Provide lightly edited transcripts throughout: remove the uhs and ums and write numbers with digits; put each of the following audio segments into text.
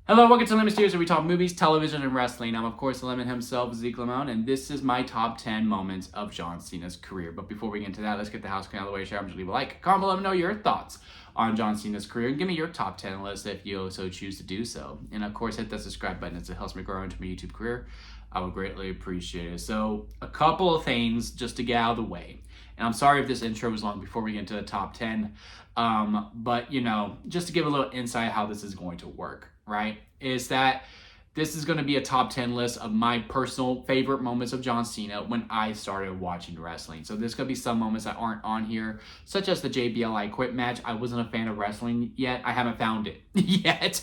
Hello, welcome to Lemon Studios, where we talk movies, television, and wrestling. I'm, of course, Lemon himself, Zeke Lemon, and this is my top 10 moments of John Cena's career. But before we get into that, let's get the house clean out of the way. Share, leave a like, comment below, let me know your thoughts on John Cena's career, and give me your top 10 list if you so choose to do so. And, of course, hit that subscribe button as it helps me grow into my YouTube career. I would greatly appreciate it. So, a couple of things just to get out of the way. And I'm sorry if this intro was long before we get into the top 10. But, just to give a little insight how this is going to work, right? Is that this is going to be a top 10 list of my personal favorite moments of John Cena when I started watching wrestling. So there's going to be some moments that aren't on here, such as the JBL I Quit match. I wasn't a fan of wrestling yet. I haven't found it yet.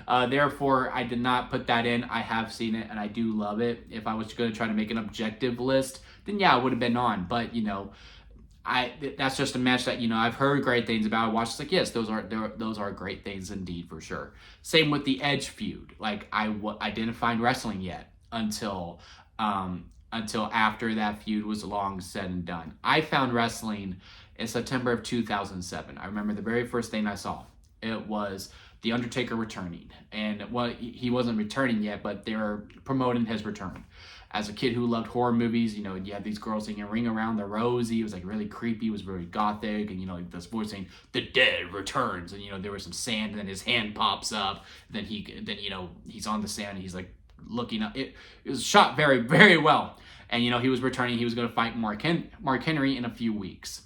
Therefore, I did not put that in. I have seen it and I do love it. If I was going to try to make an objective list, then yeah, it would have been on. But, that's just a match that I've heard great things about. I watched, like, yes, those are great things indeed, for sure. Same with the Edge feud. Like, I didn't find wrestling yet until after that feud was long said and done. I found wrestling in September of 2007. I remember the very first thing I saw. It was The Undertaker returning, and he wasn't returning yet, but they were promoting his return. As a kid who loved horror movies, you had these girls singing Ring Around the Rosie. It was like really creepy. It was very gothic. And, like this voice saying, "The dead returns." And, there was some sand and then his hand pops up. Then he's on the sand and he's like looking up. It was shot very, very well. And, he was returning. He was going to fight Mark Henry in a few weeks.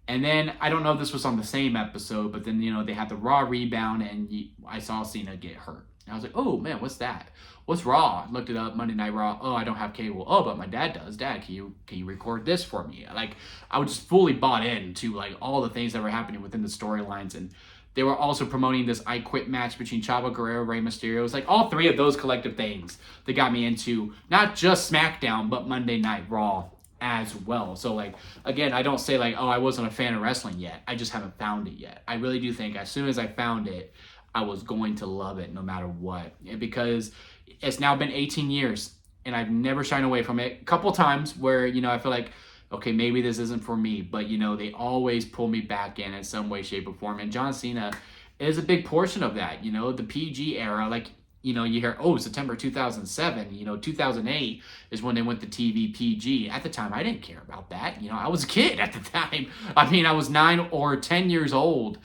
And then, I don't know if this was on the same episode, but then, they had the Raw rebound and I saw Cena get hurt. And I was like, oh man, what's that? What's Raw? I looked it up, Monday Night Raw. Oh, I don't have cable. Oh, but my dad does. Dad, can you record this for me? Like, I was just fully bought into like all the things that were happening within the storylines. And they were also promoting this I Quit match between Chavo Guerrero, Rey Mysterio. It was like all three of those collective things that got me into not just SmackDown, but Monday Night Raw as well. So, like, again, I don't say like, oh, I wasn't a fan of wrestling yet. I just haven't found it yet. I really do think as soon as I found it, I was going to love it no matter what. Because it's now been 18 years and I've never shied away from it. A couple times where, I feel like, okay, maybe this isn't for me, but, they always pull me back in some way, shape, or form. And John Cena is a big portion of that. The PG era, like, you hear, oh, September 2007, 2008 is when they went to TV PG. At the time, I didn't care about that. I was a kid at the time. I mean, I was 9 or 10 years old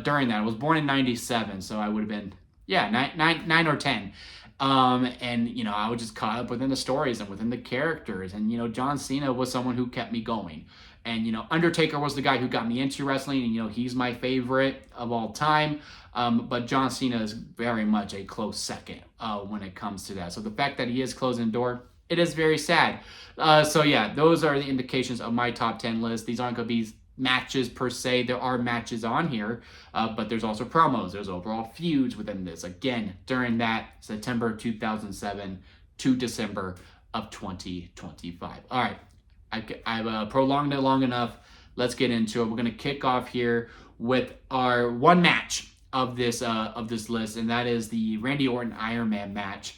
during that. I was born in 97, so I would have been, 9 or 10. And, I was just caught up within the stories and within the characters. And, John Cena was someone who kept me going. And, Undertaker was the guy who got me into wrestling. And, he's my favorite of all time. But John Cena is very much a close second when it comes to that. So the fact that he is closing the door, it is very sad. Those are the indications of my top 10 list. These aren't going to be matches per se. There are matches on here, but there's also promos. There's overall feuds within this. Again, during that September 2007 to December of 2025. All right, I've prolonged it long enough. Let's get into it. We're going to kick off here with our one match of this list, and that is the Randy Orton Iron Man match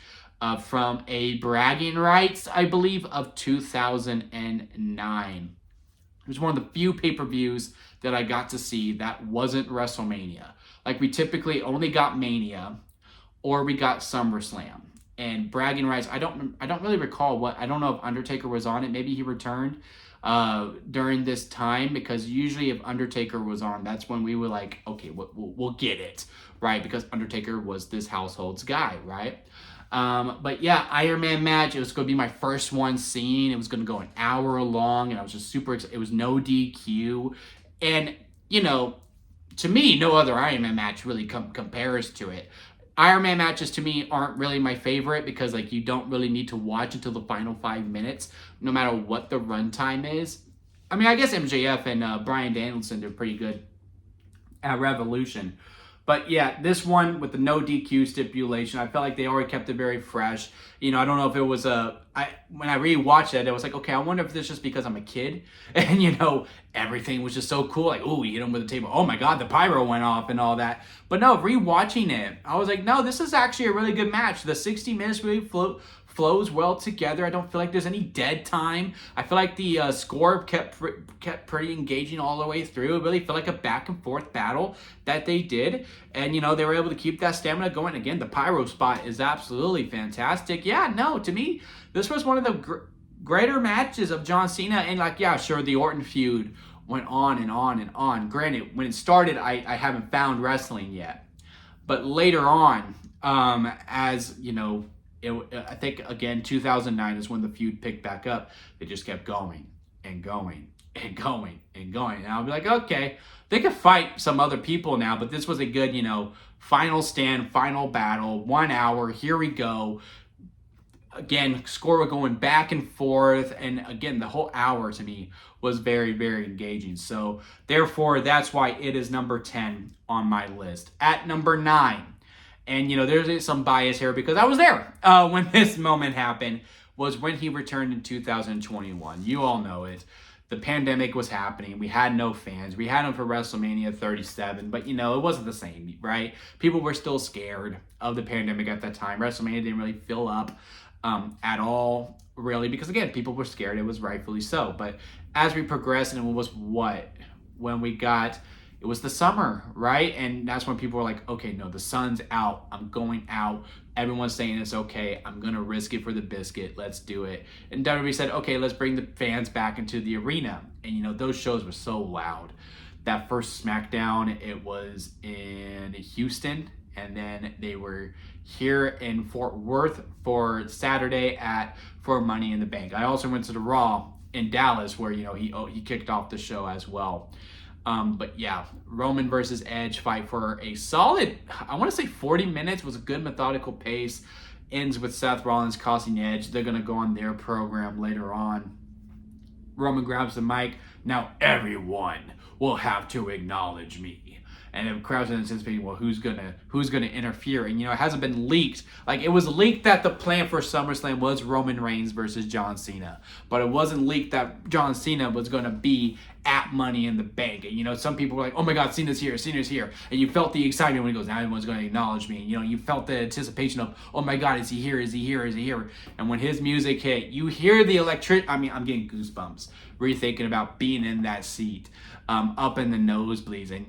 from a bragging rights, I believe, of 2009. It was one of the few pay-per-views that I got to see that wasn't WrestleMania. Like, we typically only got Mania or we got SummerSlam. And bragging rights, I don't really recall I don't know if Undertaker was on it. Maybe he returned during this time, because usually if Undertaker was on, that's when we were like, okay, we'll get it, right? Because Undertaker was this household's guy, right? But yeah, Iron Man match, it was going to be my first one seeing. It was going to go an hour long, and I was just super excited. It was no DQ. And, to me, no other Iron Man match really compares to it. Iron Man matches, to me, aren't really my favorite because, like, you don't really need to watch until the final 5 minutes, no matter what the runtime is. I mean, I guess MJF and Bryan Danielson did pretty good at Revolution. But yeah, this one with the no DQ stipulation, I felt like they already kept it very fresh. I don't know if it was when I rewatched it, I was like, okay, I wonder if this is just because I'm a kid. And, everything was just so cool. Like, oh, he hit him with a table. Oh my God, the pyro went off and all that. But no, rewatching it, I was like, no, this is actually a really good match. The 60 minutes really flows well together. I don't feel like there's any dead time. I feel like the score kept pretty engaging all the way through. It really felt like a back and forth battle that they did. And, they were able to keep that stamina going. Again, the pyro spot is absolutely fantastic. Yeah, no, to me, this was one of the greater matches of John Cena. And, sure, the Orton feud went on and on and on. Granted, when it started, I haven't found wrestling yet. But later on, as, I think, again, 2009 is when the feud picked back up. They just kept going and going and going and going. And I'll be like, okay, they could fight some other people now, but this was a good, final stand, final battle, 1 hour, here we go. Again, score were going back and forth, and again, the whole hour to me was very, very engaging. So, therefore, that's why it is number 10 on my list. At number 9, and there's some bias here because I was there when this moment happened, was when he returned in 2021. You all know it. The pandemic was happening. We had no fans. We had him for WrestleMania 37, but it wasn't the same, right? People were still scared of the pandemic at that time. WrestleMania didn't really fill up at all, really, because again, people were scared. It was rightfully so. But as we progressed, and it was when we got, it was the summer, right? And that's when people were like, okay, no, the sun's out. I'm going out. Everyone's saying it's okay. I'm going to risk it for the biscuit. Let's do it. And WWE said, okay, let's bring the fans back into the arena. And, those shows were so loud. That first SmackDown, it was in Houston. And then they were here in Fort Worth for Saturday for Money in the Bank. I also went to the Raw in Dallas where, he kicked off the show as well. But yeah, Roman versus Edge fight for a solid, I want to say 40 minutes, was a good methodical pace. Ends with Seth Rollins costing Edge. They're going to go on their program later on. Roman grabs the mic. Now everyone will have to acknowledge me. And the crowd's anticipating, well, who's gonna interfere? And it hasn't been leaked. Like, it was leaked that the plan for SummerSlam was Roman Reigns versus John Cena, but it wasn't leaked that John Cena was gonna be at Money in the Bank. And some people were like, oh my God, Cena's here, and you felt the excitement when he goes, now everyone's gonna acknowledge me. And, you felt the anticipation of, oh my God, is he here? And when his music hit, you hear the I'm getting goosebumps. Rethinking about being in that seat, up in the nosebleeds, and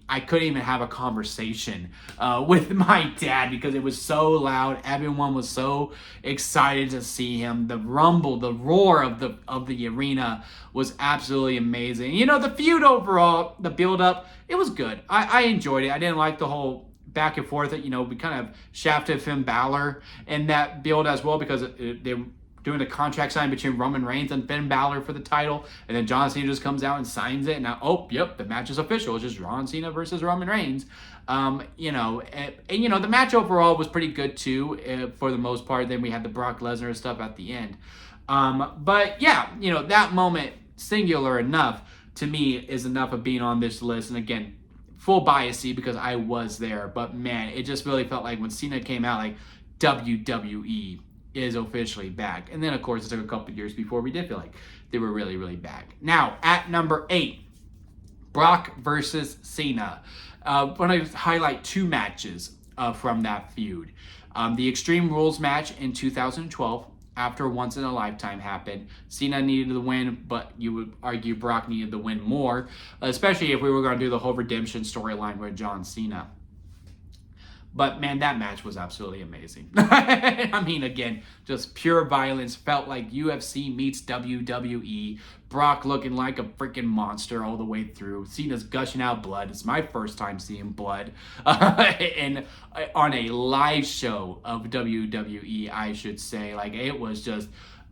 I couldn't even have a conversation with my dad because it was so loud. Everyone was so excited to see him. The rumble, the roar of the arena was absolutely amazing. The feud overall, the build up, it was good. I enjoyed it. I didn't like the whole back and forth that we kind of shafted Finn Balor in that build as well because they doing a contract sign between Roman Reigns and Finn Balor for the title, and then John Cena just comes out and signs it, and now, the match is official. It's just John Cena versus Roman Reigns. The match overall was pretty good too, for the most part. Then we had the Brock Lesnar stuff at the end. But yeah, that moment, singular enough, to me, is enough of being on this list. And again, full biasy because I was there, but man, it just really felt like when Cena came out, like, WWE is officially back. And then, of course, it took a couple years before we did feel like they were really, really back. Now, at number 8, Brock versus Cena. I want to highlight 2 matches from that feud. The Extreme Rules match in 2012, after Once in a Lifetime happened. Cena needed the win, but you would argue Brock needed the win more, especially if we were going to do the whole redemption storyline with John Cena. But man, that match was absolutely amazing. I mean, again, just pure violence. Felt like UFC meets WWE. Brock looking like a freaking monster all the way through. Cena's gushing out blood. It's my first time seeing blood. And on a live show of WWE, I should say. Like, it was just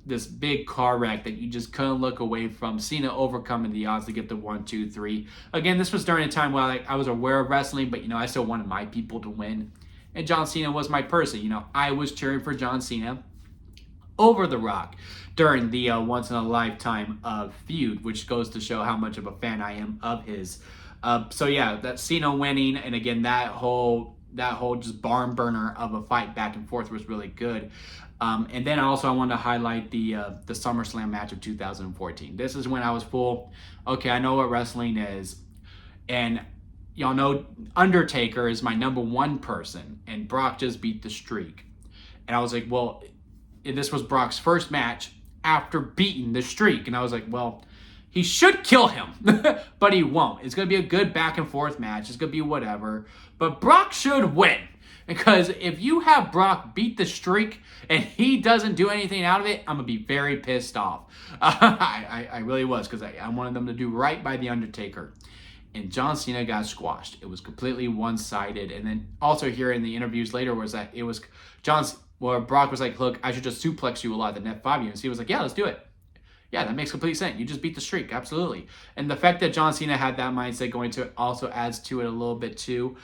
this big car wreck that you just couldn't look away from. Cena overcoming the odds to get the 1, 2, 3. Again, this was during a time where I was aware of wrestling, but I still wanted my people to win. And John Cena was my person. I was cheering for John Cena over The Rock during the Once in a Lifetime feud, which goes to show how much of a fan I am of his. So yeah, that Cena winning, and again, that whole just barn burner of a fight back and forth was really good. And then I wanted to highlight the SummerSlam match of 2014. This is when I was full, okay, I know what wrestling is. And y'all know Undertaker is my number 1 person, and Brock just beat the streak. And I was like, well, this was Brock's first match after beating the streak. And I was like, well, he should kill him, but he won't. It's going to be a good back and forth match. It's going to be whatever. But Brock should win. Because if you have Brock beat the streak and he doesn't do anything out of it, I'm going to be very pissed off. I really was, because I wanted them to do right by The Undertaker. And John Cena got squashed. It was completely one-sided. And then also here in the interviews later was that it was Brock was like, look, I should just suplex you a lot than F5 you. And Cena was like, yeah, let's do it. Yeah, that makes complete sense. You just beat the streak, absolutely. And the fact that John Cena had that mindset going to it also adds to it a little bit too.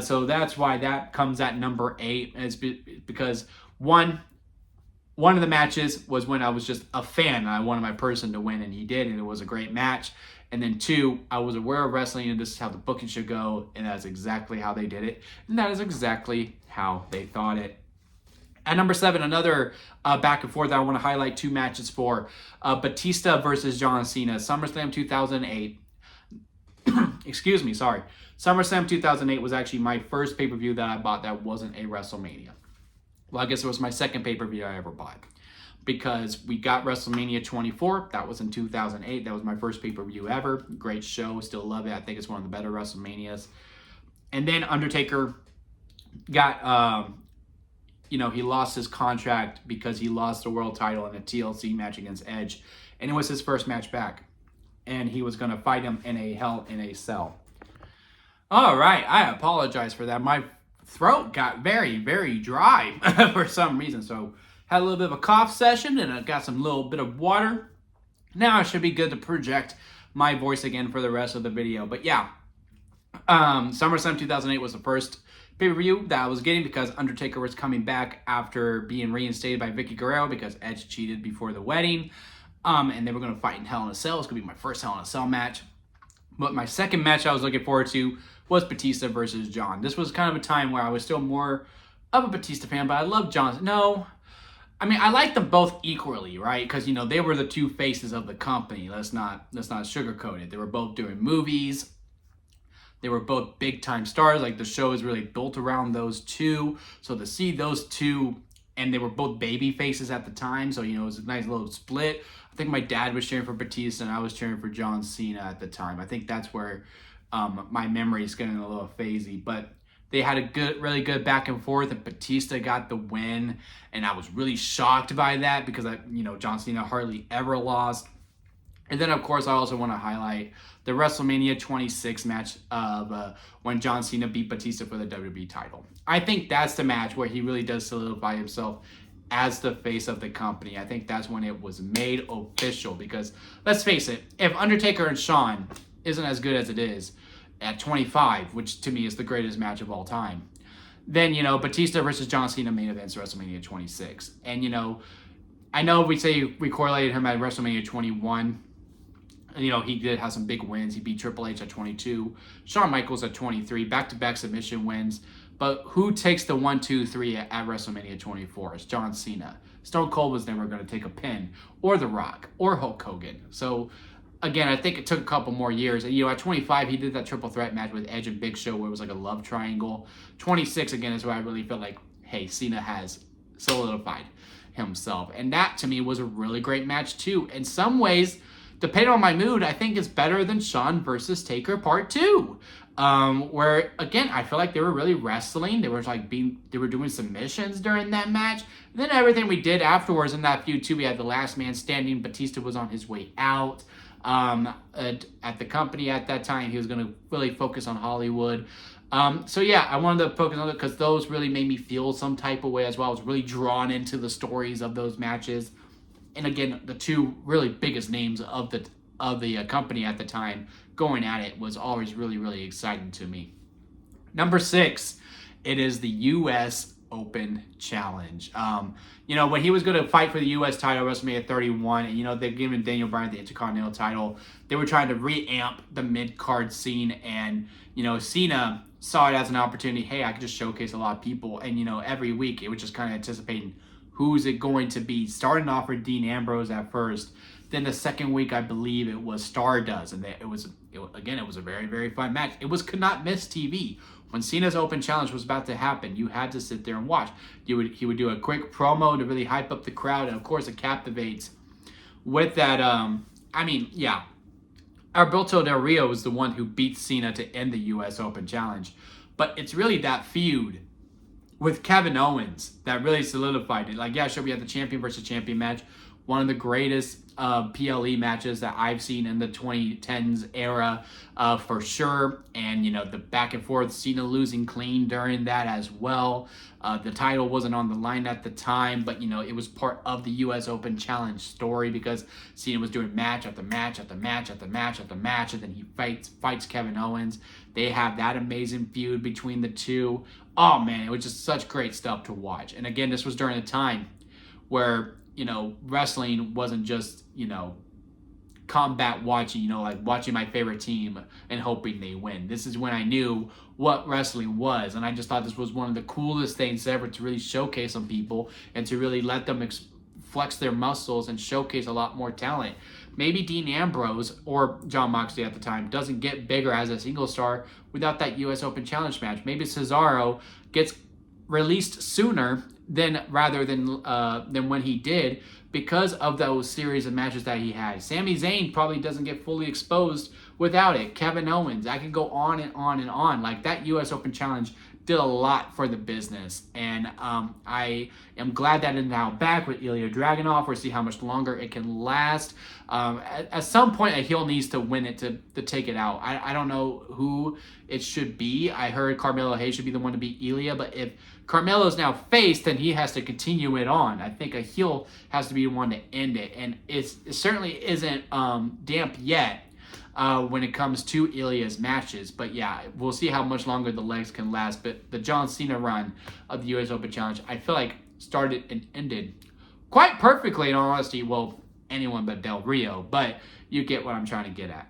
So that's why that comes at number 8. And it's because one of the matches was when I was just a fan and I wanted my person to win, and he did, and it was a great match. And then 2, I was aware of wrestling and this is how the booking should go, and that's exactly how they did it. And that is exactly how they thought it. At number 7, another back and forth that I want to highlight 2 matches for. Batista versus John Cena, SummerSlam 2008. Excuse me, sorry. SummerSlam 2008 was actually my first pay-per-view that I bought that wasn't a WrestleMania. Well, I guess it was my second pay-per-view I ever bought. Because we got WrestleMania 24. That was in 2008. That was my first pay-per-view ever. Great show. Still love it. I think it's one of the better WrestleManias. And then Undertaker got... he lost his contract because he lost the world title in a TLC match against Edge. And it was his first match back. And he was going to fight him in a Hell in a Cell. All right. I apologize for that. My throat got very, very dry for some reason. So had a little bit of a cough session and I got some little bit of water. Now I should be good to project my voice again for the rest of the video. But yeah, SummerSlam 2008 was the first pay-per-view that I was getting because Undertaker was coming back after being reinstated by Vicky Guerrero because Edge cheated before the wedding. And they were going to fight in Hell in a Cell. It's going to be my first Hell in a Cell match. But my second match I was looking forward to was Batista versus John. This was kind of a time where I was still more of a Batista fan, but I love John. No, I mean, I like them both equally, right? Because, they were the 2 faces of the company. Let's not sugarcoat it. They were both doing movies. They were both big-time stars. Like, the show is really built around those 2. So to see those 2, and they were both baby faces at the time. So, it was a nice little split. I think my dad was cheering for Batista, and I was cheering for John Cena at the time. I think that's where my memory is getting a little phasey. But they had a really good back and forth, and Batista got the win. And I was really shocked by that because, John Cena hardly ever lost. And then, of course, I also want to highlight the WrestleMania 26 match of when John Cena beat Batista for the WWE title. I think that's the match where he really does solidify himself as the face of the company. I think that's when it was made official because, let's face it, if Undertaker and Shawn isn't as good as it is at 25, which to me is the greatest match of all time, then, Batista versus John Cena main events WrestleMania 26. And, I know we say we correlated him at WrestleMania 21. He did have some big wins. He beat Triple H at 22, Shawn Michaels at 23, back-to-back submission wins. But who takes the 1, 2, 3 at WrestleMania 24? It's John Cena. Stone Cold was never going to take a pin, or The Rock, or Hulk Hogan. So, again, I think it took a couple more years. And, at 25, he did that triple threat match with Edge and Big Show where it was like a love triangle. 26, again, is where I really felt like, hey, Cena has solidified himself. And that, to me, was a really great match, too. In some ways, depending on my mood, I think it's better than Shawn versus Taker Part 2. Where, again, I feel like they were really wrestling. They were doing submissions during that match. And then everything we did afterwards in that feud, too, we had the last man standing. Batista was on his way out at the company at that time. He was going to really focus on Hollywood. So, yeah, I wanted to focus on it because those really made me feel some type of way as well. I was really drawn into the stories of those matches. And again, the 2 really biggest names of the company at the time going at it was always really, really exciting to me. Number 6, it is the U.S. Open Challenge. When he was going to fight for the U.S. title, WrestleMania 31, and, they're giving Daniel Bryan the Intercontinental title, they were trying to re-amp the mid-card scene, and, Cena saw it as an opportunity, hey, I could just showcase a lot of people, and, every week it was just kind of anticipating who's it going to be? Starting off with Dean Ambrose at first. Then the second week, I believe it was Stardust. And it was a very, very fun match. It was could not miss TV. When Cena's Open Challenge was about to happen, you had to sit there and watch. He would do a quick promo to really hype up the crowd, and of course it captivates with that. Yeah, Alberto Del Rio was the one who beat Cena to end the U.S. Open Challenge, but it's really that feud with Kevin Owens that really solidified it. Like, yeah, sure, we had the champion versus champion match, one of the greatest PLE matches that I've seen in the 2010s era, for sure. And, the back and forth, Cena losing clean during that as well. The title wasn't on the line at the time, but, it was part of the U.S. Open Challenge story because Cena was doing match after match after match after match after match, and then he fights Kevin Owens. They have that amazing feud between the two. Oh, man, it was just such great stuff to watch. And again, this was during a time where, wrestling wasn't just, combat watching, like watching my favorite team and hoping they win. This is when I knew what wrestling was. And I just thought this was one of the coolest things ever to really showcase on people and to really let them flex their muscles and showcase a lot more talent. Maybe Dean Ambrose or Jon Moxley at the time doesn't get bigger as a single star without that U.S. Open Challenge match. Maybe Cesaro gets released sooner than when he did because of those series of matches that he had. Sami Zayn probably doesn't get fully exposed without it. Kevin Owens. I can go on and on and on. Like, that U.S. Open Challenge did a lot for the business, and I am glad that it's now back with Ilya Dragunov. We'll see how much longer it can last. At some point, a heel needs to win it to take it out. I don't know who it should be. I heard Carmelo Hayes should be the one to beat Ilya, but if Carmelo's now faced, then he has to continue it on. I think a heel has to be the one to end it, and it certainly isn't damp yet when it comes to Ilya's matches. But yeah, we'll see how much longer the legs can last. But the John Cena run of the U.S. Open Challenge, I feel like started and ended quite perfectly, in all honesty. Well, anyone but Del Rio, but you get what I'm trying to get at.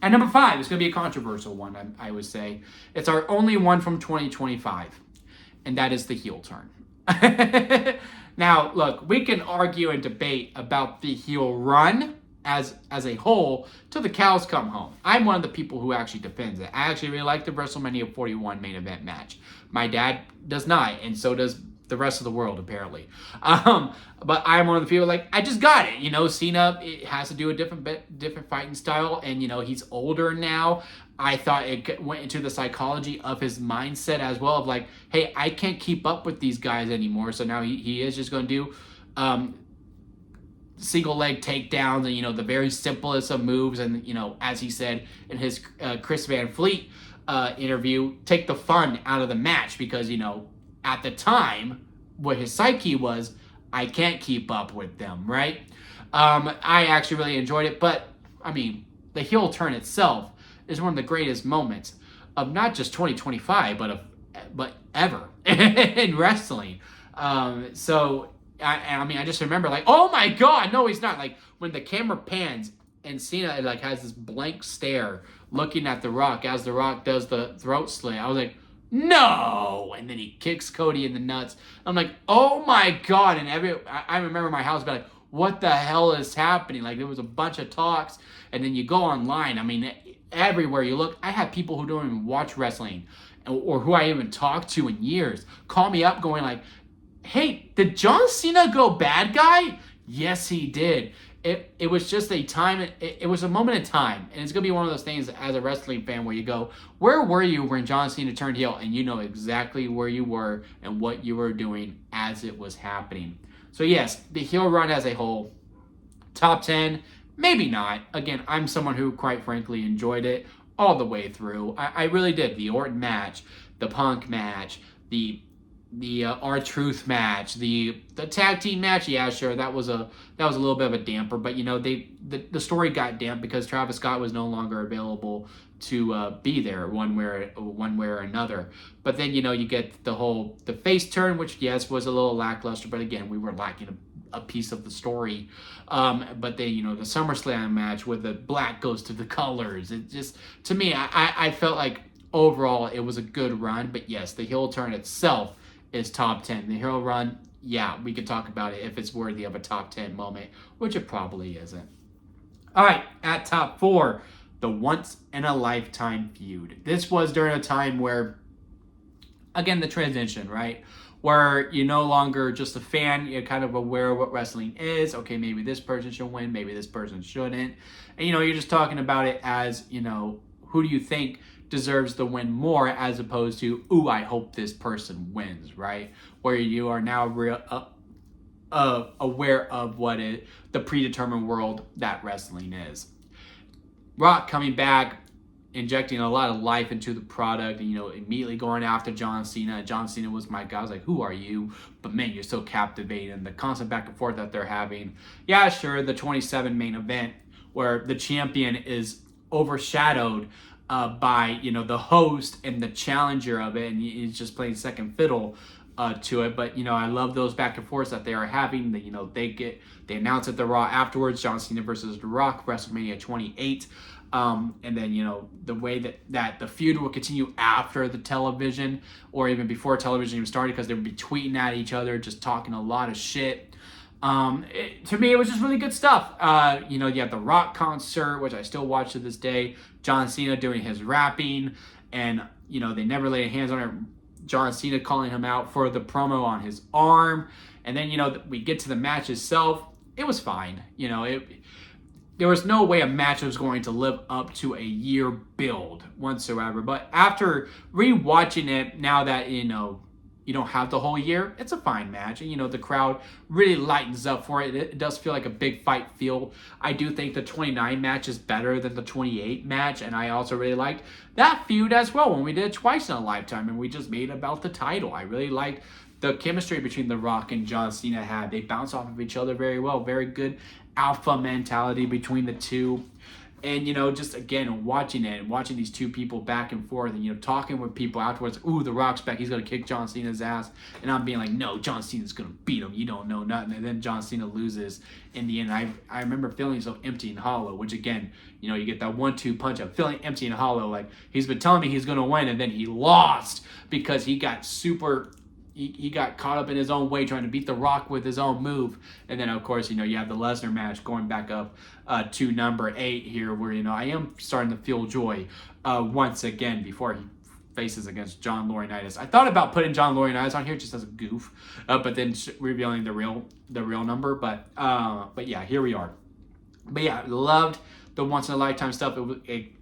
And number 5, it's going to be a controversial one, I would say. It's our only one from 2025, and that is the heel turn. Now, look, we can argue and debate about the heel run as a whole till the cows come home. I'm one of the people who actually defends it. I actually really like the WrestleMania 41 main event match. My dad does not, and so does the rest of the world, apparently. But I'm one of the people like, I just got it. Cena, it has to do a different fighting style, and he's older now. I thought it went into the psychology of his mindset as well, of like, hey, I can't keep up with these guys anymore, so now he is just going to do single leg takedowns and the very simplest of moves, and as he said in his Chris Van Fleet interview, take the fun out of the match because at the time what his psyche was, I can't keep up with them, right? I actually really enjoyed it, but the heel turn itself is one of the greatest moments of not just 2025 but ever in wrestling. So I just remember like, oh my God, no, he's not. Like when the camera pans and Cena like has this blank stare looking at The Rock as The Rock does the throat slit. I was like, no, and then he kicks Cody in the nuts. I'm like, oh my God, and I remember my house being like, what the hell is happening? Like there was a bunch of talks, and then you go online. Everywhere you look, I have people who don't even watch wrestling, or who I even talked to in years, call me up going like, hey, did John Cena go bad guy? Yes, he did. It was just a time, it was a moment in time, and it's going to be one of those things as a wrestling fan where you go, where were you when John Cena turned heel? And you know exactly where you were and what you were doing as it was happening. So yes, the heel run as a whole, top 10, maybe not. Again, I'm someone who quite frankly enjoyed it all the way through. I really did. The Orton match, the Punk match, the R-Truth match, the tag team match, yeah, sure, that was a little bit of a damper, but the story got damped because Travis Scott was no longer available to be there one way or another. But then you get the face turn, which yes was a little lackluster, but again we were lacking a piece of the story. But then the SummerSlam match where the black goes to the colors, it just, to me, I felt like overall it was a good run. But yes, the heel turn itself is top 10. The heel run, yeah, we could talk about it if it's worthy of a top 10 moment, which it probably isn't. All right, at top 4, the once in a lifetime feud. This was during a time where again, the transition, right? Where you're no longer just a fan, you're kind of aware of what wrestling is. Okay, maybe this person should win, maybe this person shouldn't. And, you're just talking about it as, who do you think deserves the win more, as opposed to, ooh, I hope this person wins, right? Where you are now aware of the predetermined world that wrestling is. Rock coming back, injecting a lot of life into the product, and immediately going after John Cena. John Cena was my guy. I was like, who are you? But man, you're so captivating. The constant back and forth that they're having. Yeah, sure, the 27 main event where the champion is overshadowed by the host and the challenger of it, and he's just playing second fiddle to it. But I love those back and forths that they are having. They announce at the Raw afterwards, John Cena versus The Rock, WrestleMania 28. And then the way that the feud will continue after the television, or even before television even started, because they would be tweeting at each other, just talking a lot of shit. To me, it was just really good stuff. You have the Rock concert, which I still watch to this day. John Cena doing his rapping, and they never laid hands on it. John Cena calling him out for the promo on his arm, and then we get to the match itself. It was fine. There was no way a match was going to live up to a year build whatsoever. But after rewatching it, now that you don't have the whole year, it's a fine match. And the crowd really lightens up for it. It does feel like a big fight feel. I do think the 29 match is better than the 28 match, and I also really liked that feud as well when we did it twice in a lifetime, and we just made it about the title. I really liked the chemistry between The Rock and John Cena had. They bounce off of each other very well. Very good alpha mentality between the two. And, just again, watching it and watching these two people back and forth and, talking with people afterwards. Ooh, The Rock's back. He's going to kick John Cena's ass. And I'm being like, no, John Cena's going to beat him. You don't know nothing. And then John Cena loses in the end. I remember feeling so empty and hollow, which again, you get that 1-2 punch. I'm feeling empty and hollow. Like, he's been telling me he's going to win, and then he lost because he got he got caught up in his own way trying to beat The Rock with his own move. And then, of course, you have the Lesnar match going back up to number 8 here, where, I am starting to feel joy once again before he faces against John Laurinaitis. I thought about putting John Laurinaitis on here just as a goof, but then revealing the real number. But yeah, here we are. But yeah, loved the once-in-a-lifetime stuff.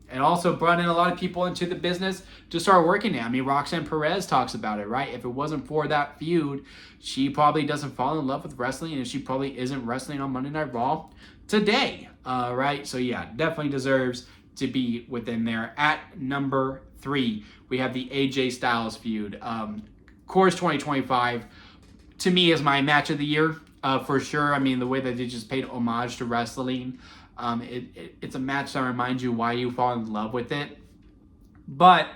It also brought in a lot of people into the business to start working it. I mean, Roxanne Perez talks about it, right? If it wasn't for that feud, she probably doesn't fall in love with wrestling, and she probably isn't wrestling on Monday Night Raw today, right? So yeah, definitely deserves to be within there. At number 3, we have the AJ Styles feud. Course 2025, to me, is my match of the year, for sure. I mean, the way that they just paid homage to wrestling. It's a match that reminds you why you fall in love with it. But,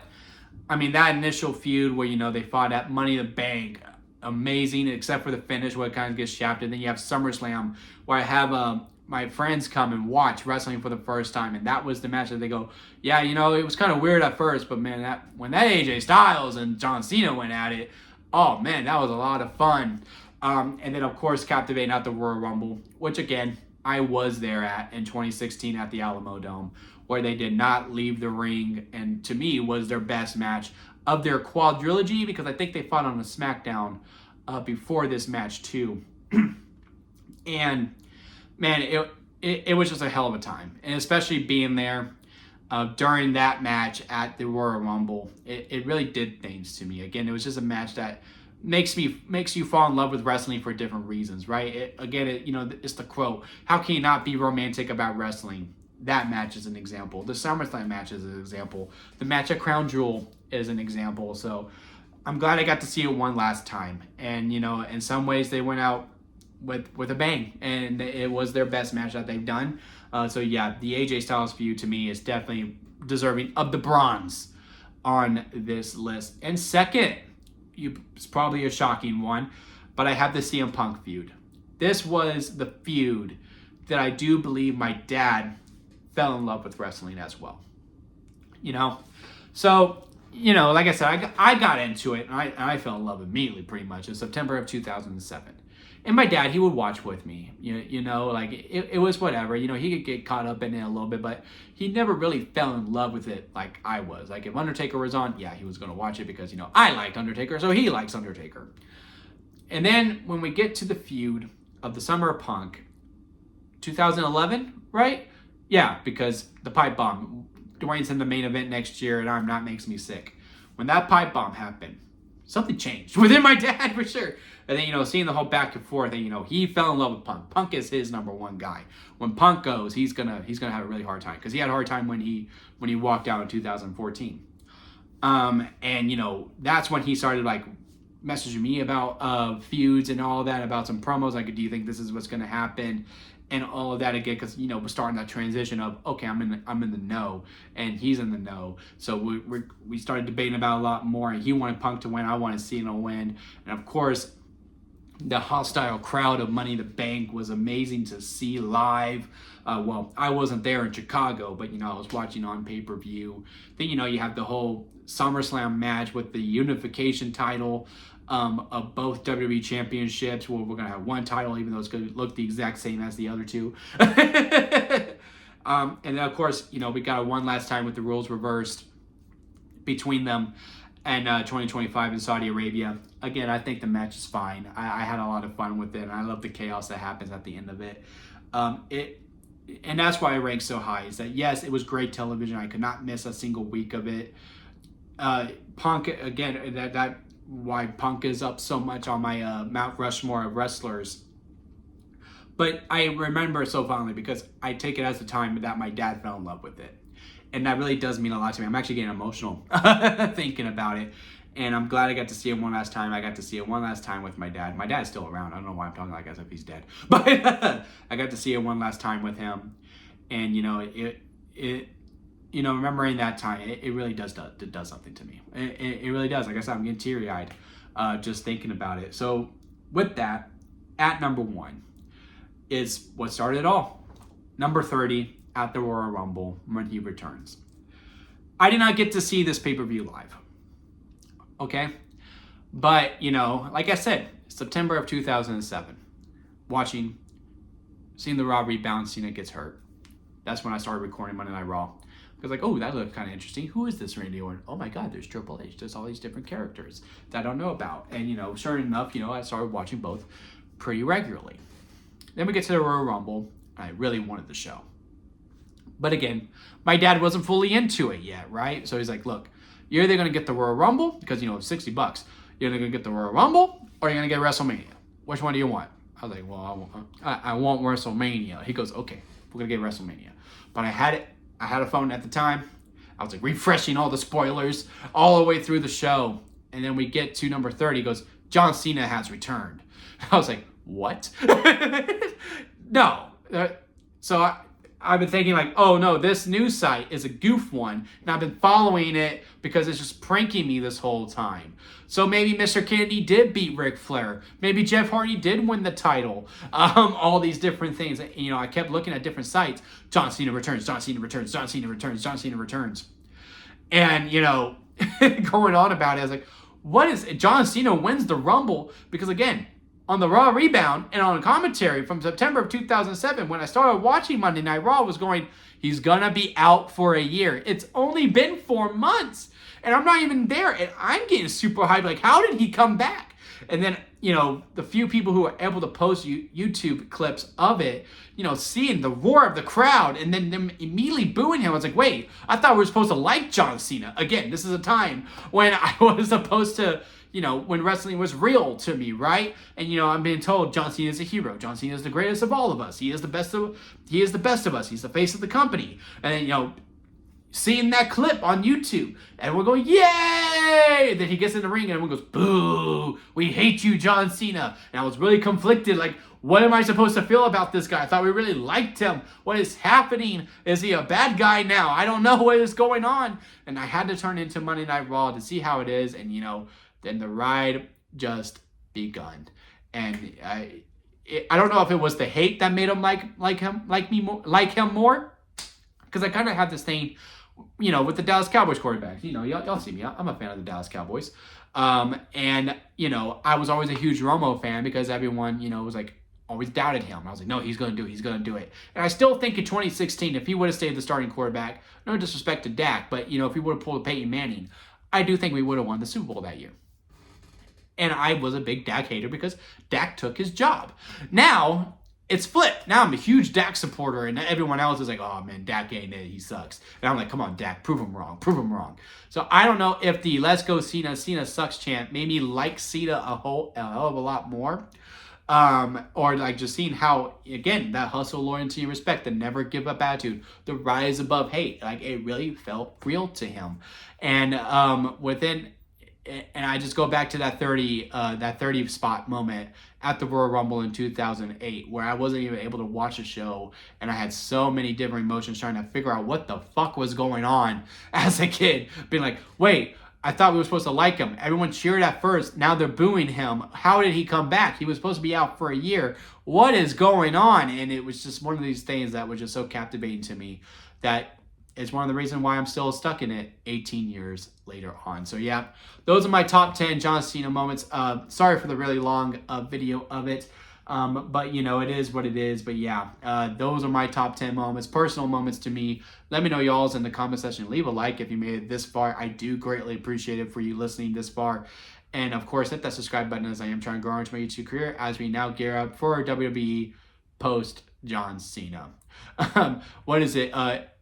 I mean, that initial feud where, they fought at Money in the Bank, amazing, except for the finish where it kind of gets shafted. Then you have SummerSlam, where I have my friends come and watch wrestling for the first time, and that was the match that they go, yeah, it was kind of weird at first, but man, when that AJ Styles and John Cena went at it, oh man, that was a lot of fun. And then, of course, captivating at the Royal Rumble, which again, I was there in 2016 at the Alamo Dome, where they did not leave the ring, and to me was their best match of their quadrilogy, because I think they fought on a SmackDown before this match too. And man, it was just a hell of a time, and especially being there during that match at the Royal Rumble, it really did things to me. Again, it was just a match that makes you fall in love with wrestling for different reasons, right? It's the quote, how can you not be romantic about wrestling? That match is an example. The SummerSlam match is an example. The match at Crown Jewel is an example. So I'm glad I got to see it one last time. And, in some ways they went out with a bang, and it was their best match that they've done. So yeah, the AJ Styles feud to me is definitely deserving of the bronze on this list. And second, it's probably a shocking one, but I have the CM Punk feud. This was the feud that I do believe my dad fell in love with wrestling as well. So, like I said, I got into it, and I fell in love immediately, pretty much, in September of 2007. And my dad, he would watch with me. Like it was whatever. He could get caught up in it a little bit, but he never really fell in love with it like I was. Like if Undertaker was on, yeah, he was going to watch it because, I liked Undertaker, so he likes Undertaker. And then when we get to the feud of the Summer of Punk, 2011, right? Yeah, because the pipe bomb. Dwayne's in the main event next year, and I'm not, makes me sick. When that pipe bomb happened, something changed within my dad for sure. And then, seeing the whole back and forth, and he fell in love with Punk. Punk is his number one guy. When Punk goes, he's gonna have a really hard time because he had a hard time when he walked out in 2014. And that's when he started like messaging me about feuds and all of that, about some promos. Like, do you think this is what's gonna happen? And all of that again, because we're starting that transition of, okay, I'm in the know, and he's in the know. So we started debating about a lot more. And he wanted Punk to win, I wanted Cena to win, and of course, the hostile crowd of Money in the Bank was amazing to see live. Well, I wasn't there in Chicago, but I was watching on pay-per-view. Then you have the whole SummerSlam match with the unification title of both WWE championships, where we're going to have one title, even though it's going to look the exact same as the other two. And then, of course, we got a one last time with the rules reversed between them and 2025 in Saudi Arabia. Again, I think the match is fine. I had a lot of fun with it, and I love the chaos that happens at the end of it. And that's why I rank so high, is that, yes, it was great television. I could not miss a single week of it. Punk, again, that why Punk is up so much on my Mount Rushmore of wrestlers. But I remember it so fondly because I take it as the time that my dad fell in love with it. And that really does mean a lot to me. I'm actually getting emotional thinking about it. And I'm glad I got to see him one last time. I got to see it one last time with my dad. My dad's still around. I don't know why I'm talking like as if he's dead. But I got to see it one last time with him. And, remembering that time, it really does something to me. It really does. Like I said, I'm getting teary-eyed just thinking about it. So with that, at number 1 is what started it all. Number 30 at the Royal Rumble when he returns. I did not get to see this pay-per-view live. Okay? But, like I said, September of 2007, seeing the Raw rebound, Cena gets hurt. That's when I started recording Monday Night Raw. I was like, oh, that looked kind of interesting. Who is this Randy Orton? Oh my God, there's Triple H. There's all these different characters that I don't know about. And, sure enough, I started watching both pretty regularly. Then we get to the Royal Rumble, and I really wanted the show. But again, my dad wasn't fully into it yet, right? So he's like, look, you're either going to get the Royal Rumble, because, $60. You're either going to get the Royal Rumble, or you're going to get WrestleMania. Which one do you want? I was like, well, I want WrestleMania. He goes, okay, we're going to get WrestleMania. But I had a phone at the time. I was like refreshing all the spoilers all the way through the show. And then we get to number 30. He goes, John Cena has returned. I was like, what? No. So I've been thinking like, oh no, this news site is a goof one. And I've been following it because it's just pranking me this whole time. So maybe Mr. Kennedy did beat Ric Flair. Maybe Jeff Hardy did win the title. All these different things. I kept looking at different sites. John Cena returns, John Cena returns, John Cena returns, John Cena returns. And, going on about it, I was like, what is it? John Cena wins the Rumble? Because again, on the Raw Rebound and on commentary from September of 2007, when I started watching Monday Night Raw, was going, he's going to be out for a year. It's only been 4 months. And I'm not even there. And I'm getting super hyped. Like, how did he come back? And then, the few people who were able to post YouTube clips of it, seeing the roar of the crowd and then them immediately booing him. I was like, wait, I thought we were supposed to like John Cena. Again, this is a time when I was supposed to, when wrestling was real to me, right? And, I'm being told John Cena is a hero. John Cena is the greatest of all of us. He is the best of us. He's the face of the company. And then, seeing that clip on YouTube, and we're going, yay! And then he gets in the ring, and everyone goes, boo! We hate you, John Cena. And I was really conflicted, like, what am I supposed to feel about this guy? I thought we really liked him. What is happening? Is he a bad guy now? I don't know what is going on. And I had to turn into Monday Night Raw to see how it is, and, then the ride just begun. And I don't know if it was the hate that made him like him more, because I kind of have this thing, with the Dallas Cowboys quarterbacks. Y'all see me. I'm a fan of the Dallas Cowboys. And, you know, I was always a huge Romo fan because everyone, you know, was like, always doubted him. I was like, no, he's going to do it. He's going to do it. And I still think in 2016, if he would have stayed the starting quarterback, no disrespect to Dak, but, you know, if he would have pulled Peyton Manning, I do think we would have won the Super Bowl that year. And I was a big Dak hater because Dak took his job. Now, it's flipped. Now I'm a huge Dak supporter, and everyone else is like, oh, man, Dak ain't it. He sucks. And I'm like, come on, Dak, prove him wrong. Prove him wrong. So I don't know if the Let's Go Cena, Cena sucks chant made me like Cena a hell of a lot more. Or like just seeing how, again, that hustle, loyalty, and respect, the never give up attitude, the rise above hate, like it really felt real to him. And and I just go back to that 30 spot moment at the Royal Rumble in 2008, where I wasn't even able to watch a show, and I had so many different emotions trying to figure out what the fuck was going on as a kid, being like, wait, I thought we were supposed to like him. Everyone cheered at first. Now they're booing him. How did he come back? He was supposed to be out for a year. What is going on? And it was just one of these things that was just so captivating to me that it's one of the reasons why I'm still stuck in it 18 years later on. So yeah, those are my top 10 John Cena moments. Sorry for the really long video of it. But you know, it is what it is. But yeah, those are my top 10 moments, personal moments to me. Let me know y'all's in the comment section. Leave a like if you made it this far. I do greatly appreciate it for you listening this far. And of course, hit that subscribe button, as I am trying to grow into my YouTube career as we now gear up for WWE post John Cena. What is it?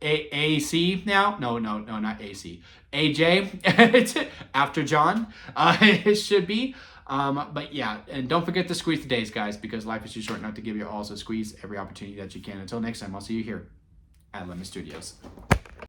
AC now? No, not AC. AJ. It's after John. It should be. But yeah, and don't forget to squeeze the days, guys, because life is too short not to give you all. So squeeze every opportunity that you can. Until next time, I'll see you here at Lemon Studios.